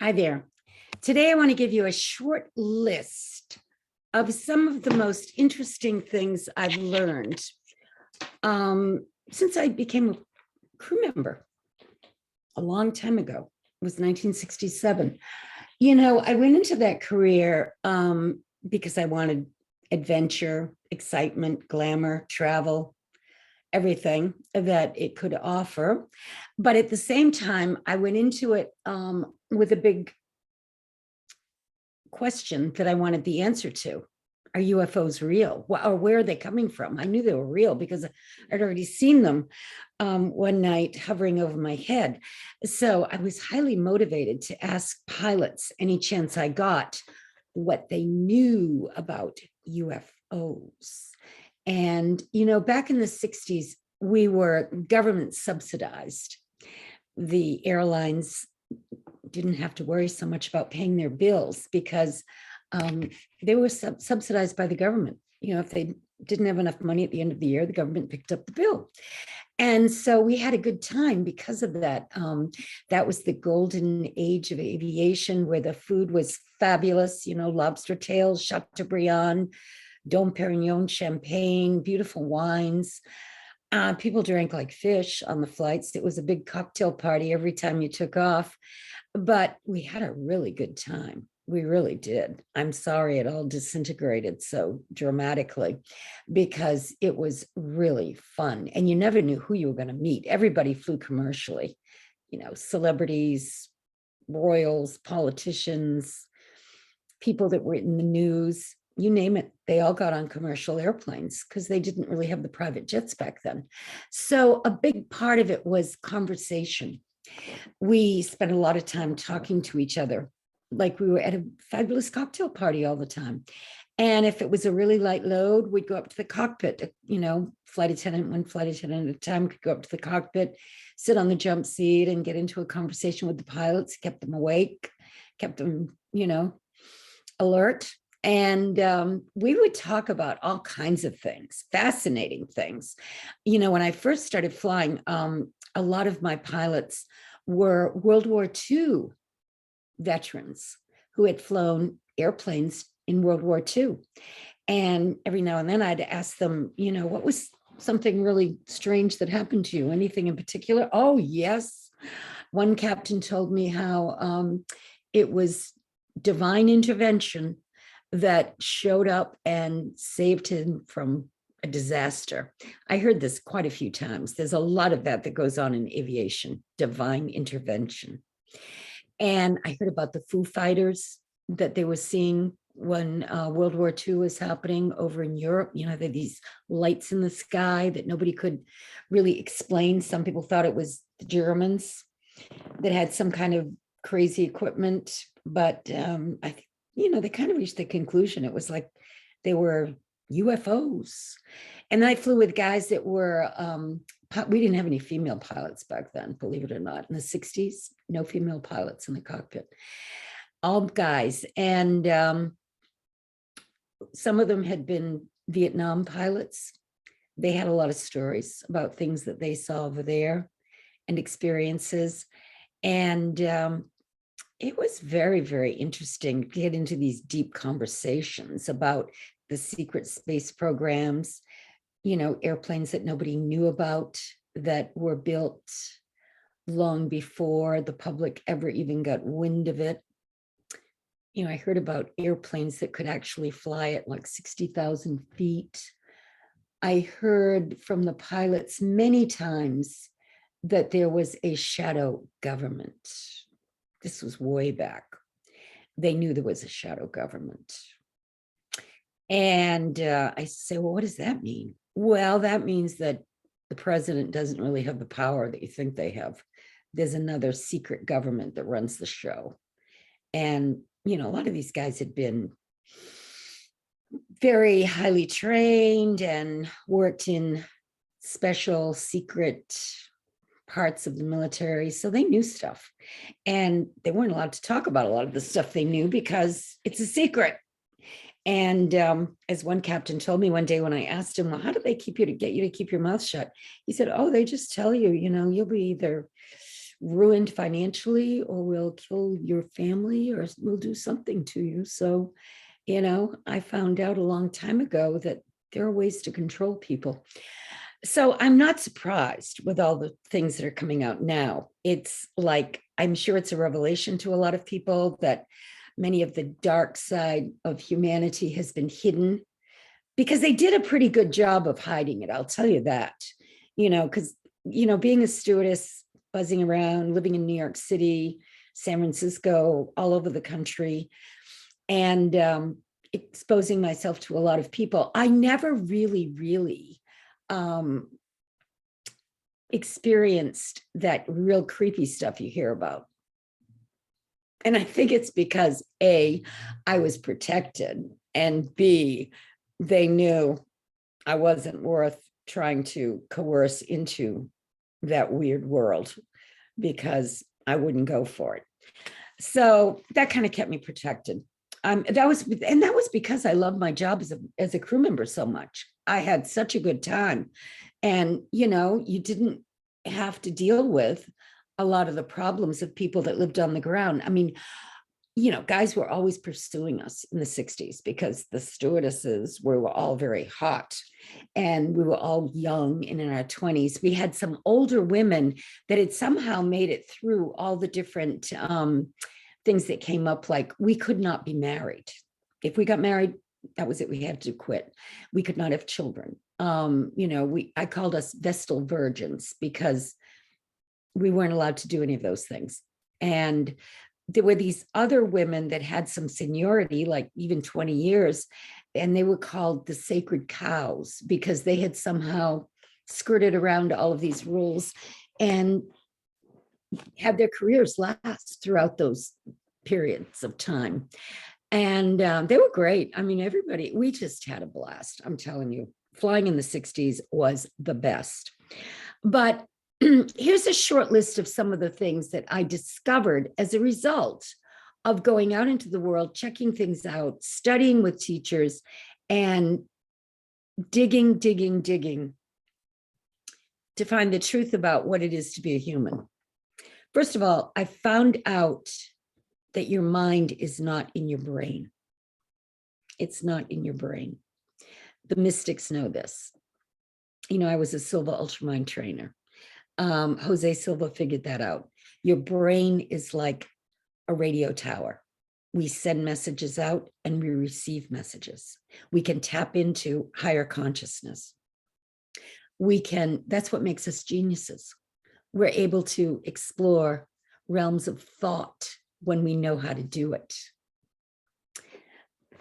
Hi there. Today, I want to give you a short list of some of the most interesting things I've learned since I became a crew member a long time ago. It was 1967. I went into that career because I wanted adventure, excitement, glamour, travel, everything that it could offer. But at the same time, I went into it with a big question that I wanted the answer to. Are UFOs real? Or where are they coming from? I knew they were real because I'd already seen them one night hovering over my head. So I was highly motivated to ask pilots any chance I got what they knew about UFOs. And, back in the 60s, we were government subsidized. The airlines didn't have to worry so much about paying their bills because they were subsidized by the government. If they didn't have enough money at the end of the year, the government picked up the bill. And so we had a good time because of that. That was the golden age of aviation, where the food was fabulous, lobster tails, Chateaubriand, Dom Perignon, champagne, beautiful wines. People drank like fish on the flights. It was a big cocktail party every time you took off. But we had a really good time. We really did. I'm sorry it all disintegrated so dramatically because it was really fun. And you never knew who you were going to meet. Everybody flew commercially, celebrities, royals, politicians, people that were in the news, you name it. They all got on commercial airplanes because they didn't really have the private jets back then. So a big part of it was conversation. We spent a lot of time talking to each other, like we were at a fabulous cocktail party all the time. And if it was a really light load, we'd go up to the cockpit, one flight attendant at a time could go up to the cockpit, sit on the jump seat and get into a conversation with the pilots, kept them awake, kept them, alert. And we would talk about all kinds of things, fascinating things. When I first started flying, a lot of my pilots were World War II veterans who had flown airplanes in World War II. And every now and then I'd ask them, what was something really strange that happened to you? Anything in particular? Oh, yes. One captain told me how it was divine intervention that showed up and saved him from a disaster. I heard this quite a few times. There's a lot of that goes on in aviation, divine intervention. And I heard about the Foo Fighters that they were seeing when World War II was happening over in Europe. There are these lights in the sky that nobody could really explain. Some people thought it was the Germans that had some kind of crazy equipment, but I think, they kind of reached the conclusion it was like they were UFOs. And I flew with guys that were, we didn't have any female pilots back then, believe it or not. In the 60s, no female pilots in the cockpit, all guys. And some of them had been Vietnam pilots. They had a lot of stories about things that they saw over there and experiences. And it was very, very interesting to get into these deep conversations about the secret space programs, airplanes that nobody knew about that were built long before the public ever even got wind of it. I heard about airplanes that could actually fly at like 60,000 feet. I heard from the pilots many times that there was a shadow government. This was way back. They knew there was a shadow government. And I say, well, what does that mean? Well, that means that the president doesn't really have the power that you think they have. There's another secret government that runs the show. And, a lot of these guys had been very highly trained and worked in special secret parts of the military. So they knew stuff. And they weren't allowed to talk about a lot of the stuff they knew because it's a secret. And as one captain told me one day when I asked him, well, how do they get you to keep your mouth shut? He said, oh, they just tell you, you'll be either ruined financially, or we'll kill your family, or we'll do something to you. So, I found out a long time ago that there are ways to control people. So I'm not surprised with all the things that are coming out now. It's like, I'm sure it's a revelation to a lot of people that many of the dark side of humanity has been hidden, because they did a pretty good job of hiding it. I'll tell you that, because, being a stewardess, buzzing around, living in New York City, San Francisco, all over the country, and exposing myself to a lot of people, I never really experienced that real creepy stuff you hear about. And I think it's because A, I was protected, and B, they knew I wasn't worth trying to coerce into that weird world, because I wouldn't go for it. So that kind of kept me protected. That was because I loved my job as a crew member so much. I had such a good time. And, you didn't have to deal with a lot of the problems of people that lived on the ground. I mean, guys were always pursuing us in the 60s because the stewardesses were all very hot, and we were all young and in our 20s. We had some older women that had somehow made it through all the different things that came up, like we could not be married. If we got married, that was it. We had to quit. We could not have children. I called us Vestal virgins because we weren't allowed to do any of those things. And there were these other women that had some seniority, like even 20 years, and they were called the sacred cows because they had somehow skirted around all of these rules and had their careers last throughout those periods of time. And they were great. I mean, we just had a blast. I'm telling you, flying in the 60s was the best. But here's a short list of some of the things that I discovered as a result of going out into the world, checking things out, studying with teachers, and digging to find the truth about what it is to be a human. First of all, I found out that your mind is not in your brain. It's not in your brain. The mystics know this. I was a Silva Ultramind trainer. Jose Silva figured that out. Your brain is like a radio tower. We send messages out and we receive messages. We can tap into higher consciousness. That's what makes us geniuses. We're able to explore realms of thought when we know how to do it.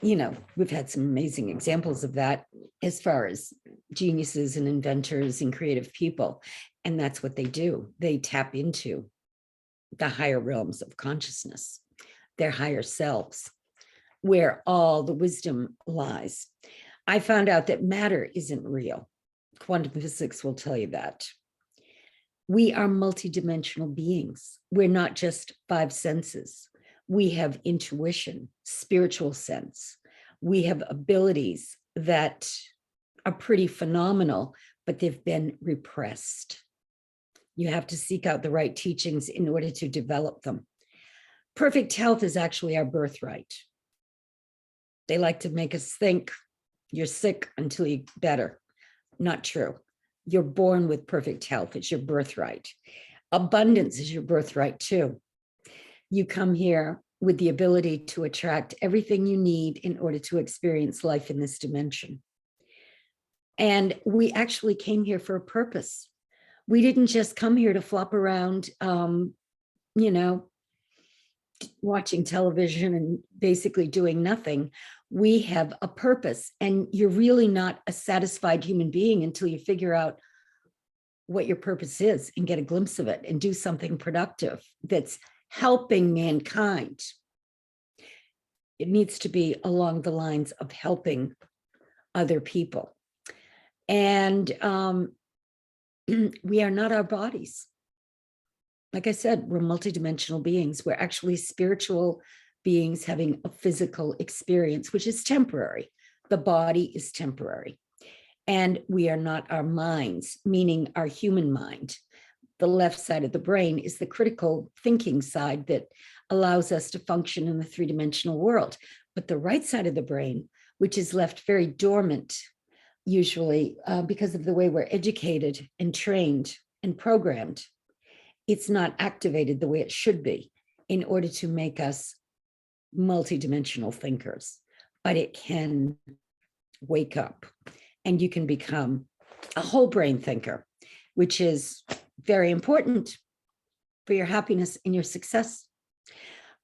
We've had some amazing examples of that as far as geniuses and inventors and creative people. And that's what they do. They tap into the higher realms of consciousness, their higher selves, where all the wisdom lies. I found out that matter isn't real. Quantum physics will tell you that. We are multidimensional beings. We're not just five senses. We have intuition, spiritual sense. We have abilities that are pretty phenomenal, but they've been repressed. You have to seek out the right teachings in order to develop them. Perfect health is actually our birthright. They like to make us think you're sick until you're better. Not true. You're born with perfect health. It's your birthright. Abundance is your birthright too. You come here with the ability to attract everything you need in order to experience life in this dimension. And we actually came here for a purpose. We didn't just come here to flop around, watching television and basically doing nothing. We have a purpose, and you're really not a satisfied human being until you figure out what your purpose is and get a glimpse of it and do something productive that's helping mankind. It needs to be along the lines of helping other people. And we are not our bodies. Like I said, we're multidimensional beings. We're actually spiritual beings having a physical experience, which is temporary. The body is temporary. And we are not our minds, meaning our human mind. the left side of the brain is the critical thinking side that allows us to function in the three-dimensional world. But the right side of the brain, which is left very dormant, usually because of the way we're educated and trained and programmed, it's not activated the way it should be in order to make us multidimensional thinkers. But it can wake up and you can become a whole brain thinker, which is very important for your happiness and your success.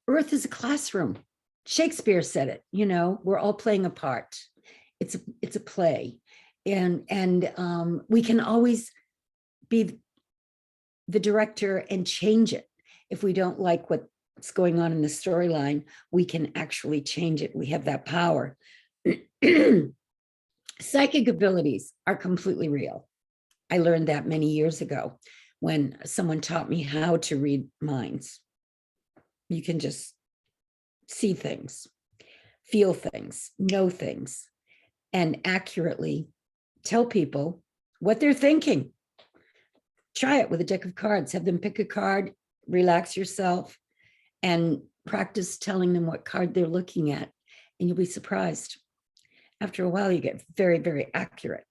Earth is a classroom. Shakespeare said it, you know, we're all playing a part. It's a play. And we can always be the director and change it. If we don't like what's going on in the storyline, we can actually change it. We have that power. Psychic abilities are completely real. I learned that many years ago when someone taught me how to read minds. You can just see things, feel things, know things, and accurately tell people what they're thinking. Try it with a deck of cards. Have them pick a card, relax yourself, and practice telling them what card they're looking at, and you'll be surprised. After a while, you get very, very accurate.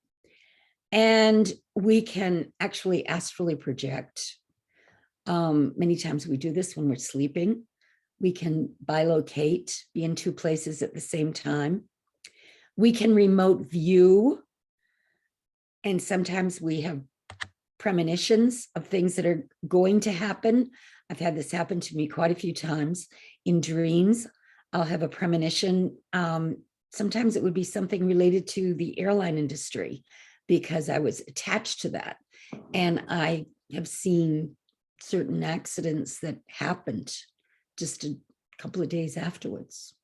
And we can actually astrally project. Many times we do this when we're sleeping. We can bilocate, be in two places at the same time. We can remote view. And sometimes we have premonitions of things that are going to happen. I've had this happen to me quite a few times in dreams. I'll have a premonition. Sometimes it would be something related to the airline industry because I was attached to that. And I have seen certain accidents that happened just a couple of days afterwards.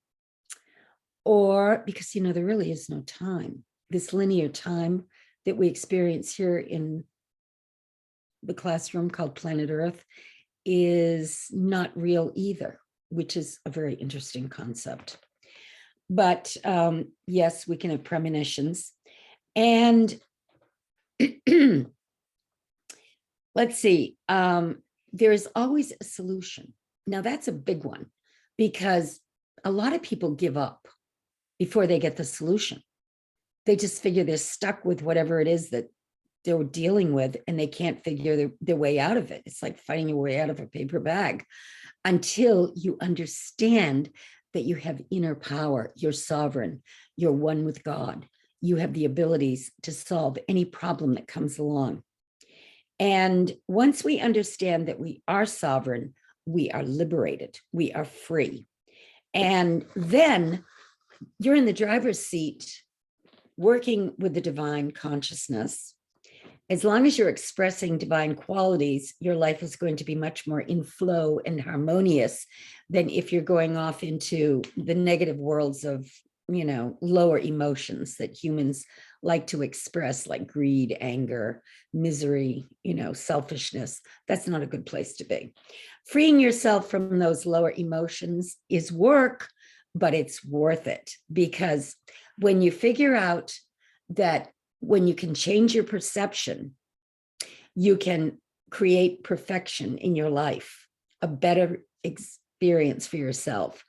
Or because, you know, there really is no time. This linear time that we experience here in the classroom called planet Earth is not real either, which is a very interesting concept. But yes, we can have premonitions. And let's see, there is always a solution. Now that's a big one because a lot of people give up before they get the solution. They just figure they're stuck with whatever it is that they're dealing with and they can't figure their way out of it. It's like fighting your way out of a paper bag until you understand that you have inner power, you're sovereign, you're one with God. You have the abilities to solve any problem that comes along. And once we understand that we are sovereign, we are liberated, we are free. And then you're in the driver's seat working with the divine consciousness. As long as you're expressing divine qualities, your life is going to be much more in flow and harmonious than if you're going off into the negative worlds of, you know, lower emotions that humans like to express, like greed, anger, misery, you know, selfishness. That's not a good place to be. Freeing yourself from those lower emotions is work, but it's worth it, because when you figure out that when you can change your perception, you can create perfection in your life, a better experience for yourself.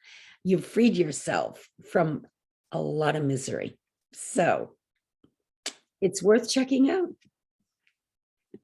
You've freed yourself from a lot of misery. So it's worth checking out.